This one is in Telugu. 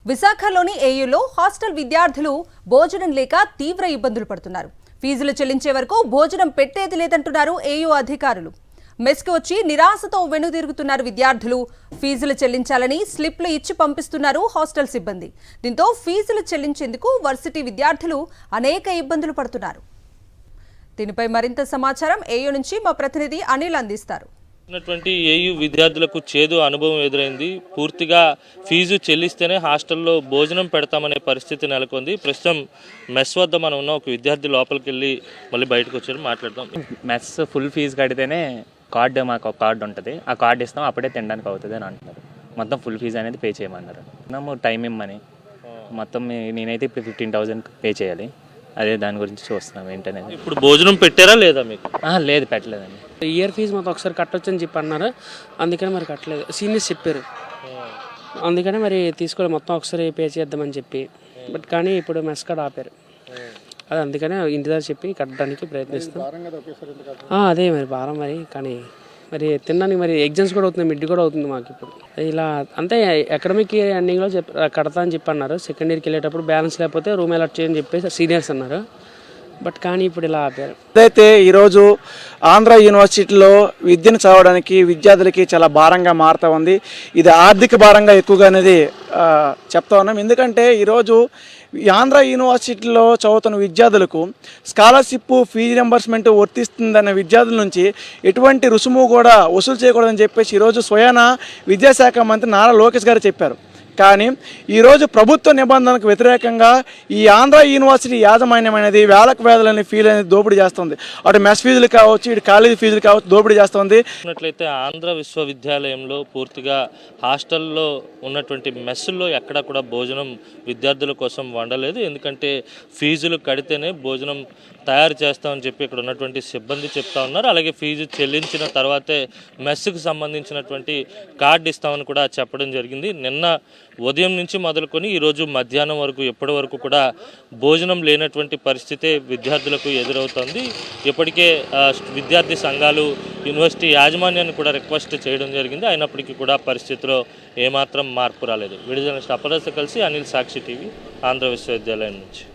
విశాఖలోని ఏయూలో హాస్టల్ విద్యార్థులు భోజనం లేక తీవ్ర ఇబ్బందులు పడుతున్నారు. ఫీజులు చెల్లించే వరకు భోజనం పెట్టేది లేదంటున్నారు ఏయూ అధికారులు. మెస్కి వచ్చి నిరాశతో వెనుదిరుగుతున్నారు విద్యార్థులు. ఫీజులు చెల్లించాలని స్లిప్లు ఇచ్చి పంపిస్తున్నారు హాస్టల్ సిబ్బంది. దీంతో ఫీజులు చెల్లించేందుకు వర్సిటీ విద్యార్థులు అనేక ఇబ్బందులు పడుతున్నారు. దీనిపై మరింత సమాచారం ఏయూ నుంచి మా ప్రతినిధి అనిల్ అందిస్తారు. ఏయూ విద్యార్థులకు చేదు అనుభవం ఎదురైంది. పూర్తిగా ఫీజు చెల్లిస్తేనే హాస్టల్లో భోజనం పెడతామనే పరిస్థితి నెలకొంది. ప్రస్తుతం మెస్ వద్ద మనం ఉన్న ఒక విద్యార్థి లోపలికి వెళ్ళి మళ్ళీ బయటకు వచ్చారు, మాట్లాడదాం. మెస్ ఫుల్ ఫీజు కడితేనే కార్డు, మాకు ఒక కార్డు ఉంటుంది, ఆ కార్డు ఇస్తాం అప్పుడే తినడానికి అవుతుంది అని అంటున్నారు. మొత్తం ఫుల్ ఫీజు అనేది పే చేయమన్నారు. మేము టైం ఇమ్మని మొత్తం నేనైతే ఇప్పుడు 15,000 పే చేయాలి. అదే దాని గురించి చూస్తున్నాం ఏంటనేది. ఇప్పుడు భోజనం పెట్టారా లేదా మీకు? లేదు, పెట్టలేదండి. ఇయర్ ఫీజు మొత్తం ఒకసారి కట్టొచ్చు అని చెప్పి అన్నారు, అందుకని మరి కట్టలేదు. సీనియర్స్ చెప్పారు, అందుకని మరి తీసుకోలేదు, మొత్తం ఒకసారి పే చేద్దామని చెప్పి. బట్ కానీ ఇప్పుడు మెస్ కార్డ్ ఆపారు, అది అందుకనే ఇంటి దగ్గర చెప్పి కట్టడానికి ప్రయత్నిస్తాం. అదే మరి భారం మరి, కానీ మరి తినడానికి మరి ఎగ్జామ్స్ కూడా అవుతుంది, మిడ్ కూడా అవుతుంది మాకు. ఇప్పుడు ఇలా అంతే అకాడమిక్ ఇయర్ ఎండింగ్లో కడతా అని చెప్పి అన్నారు. సెకండ్ ఇయర్కి వెళ్ళేటప్పుడు బ్యాలెన్స్ లేకపోతే రూమ్ అలాట్ చేయని చెప్పేసి సీనియర్స్ అన్నారు. బట్ కానీ ఇప్పుడు ఇలా ఆపారు. అయితే ఈరోజు ఆంధ్ర యూనివర్సిటీలో విద్యను చదవడానికి విద్యార్థులకి చాలా భారంగా మారుతూ ఉంది. ఇది ఆర్థిక భారంగా ఎక్కువగా అనేది చెప్తా ఉన్నాం. ఎందుకంటే ఈరోజు ఆంధ్ర యూనివర్సిటీలో చదువుతున్న విద్యార్థులకు స్కాలర్షిప్, ఫీజు రింబర్స్మెంట్ వర్తిస్తుందన్న విద్యార్థుల నుంచి ఎటువంటి రుసుము కూడా వసూలు చేయకూడదని చెప్పేసి ఈరోజు స్వయాన విద్యాశాఖ మంత్రి నారా లోకేష్ గారు చెప్పారు. కానీ ఈరోజు ప్రభుత్వ నిబంధనలకు వ్యతిరేకంగా ఈ ఆంధ్ర యూనివర్సిటీ యాజమాన్యం అనేది వేలకు వేలని ఫీజు అనేది దోపిడీ చేస్తుంది. అటు మెస్ ఫీజులు కావచ్చు, ఇటు కాలేజీ ఫీజులు కావచ్చు, దోపిడీ చేస్తుంది. ఉన్నట్లయితే ఆంధ్ర విశ్వవిద్యాలయంలో పూర్తిగా హాస్టల్లో ఉన్నటువంటి మెస్సుల్లో ఎక్కడా కూడా భోజనం విద్యార్థుల కోసం వండలేదు. ఎందుకంటే ఫీజులు కడితేనే భోజనం తయారు చేస్తామని చెప్పి ఇక్కడ ఉన్నటువంటి సిబ్బంది చెప్తా ఉన్నారు. అలాగే ఫీజు చెల్లించిన తర్వాతే మెస్సుకు సంబంధించినటువంటి కార్డు ఇస్తామని కూడా చెప్పడం జరిగింది. నిన్న ఉదయం నుంచి మొదలుకొని ఈరోజు మధ్యాహ్నం వరకు ఎప్పటి వరకు కూడా భోజనం లేనటువంటి పరిస్థితి విద్యార్థులకు ఎదురవుతోంది. ఇప్పటికే విద్యార్థి సంఘాలు యూనివర్సిటీ యాజమాన్యాన్ని కూడా రిక్వెస్ట్ చేయడం జరిగింది. అయినప్పటికీ కూడా పరిస్థితిలో ఏమాత్రం మార్పు రాలేదు. వీడియో జర్నలిస్ట్ అపరాధ కలిసి అనిల్, సాక్షి టీవీ, ఆంధ్ర విశ్వవిద్యాలయం నుంచి.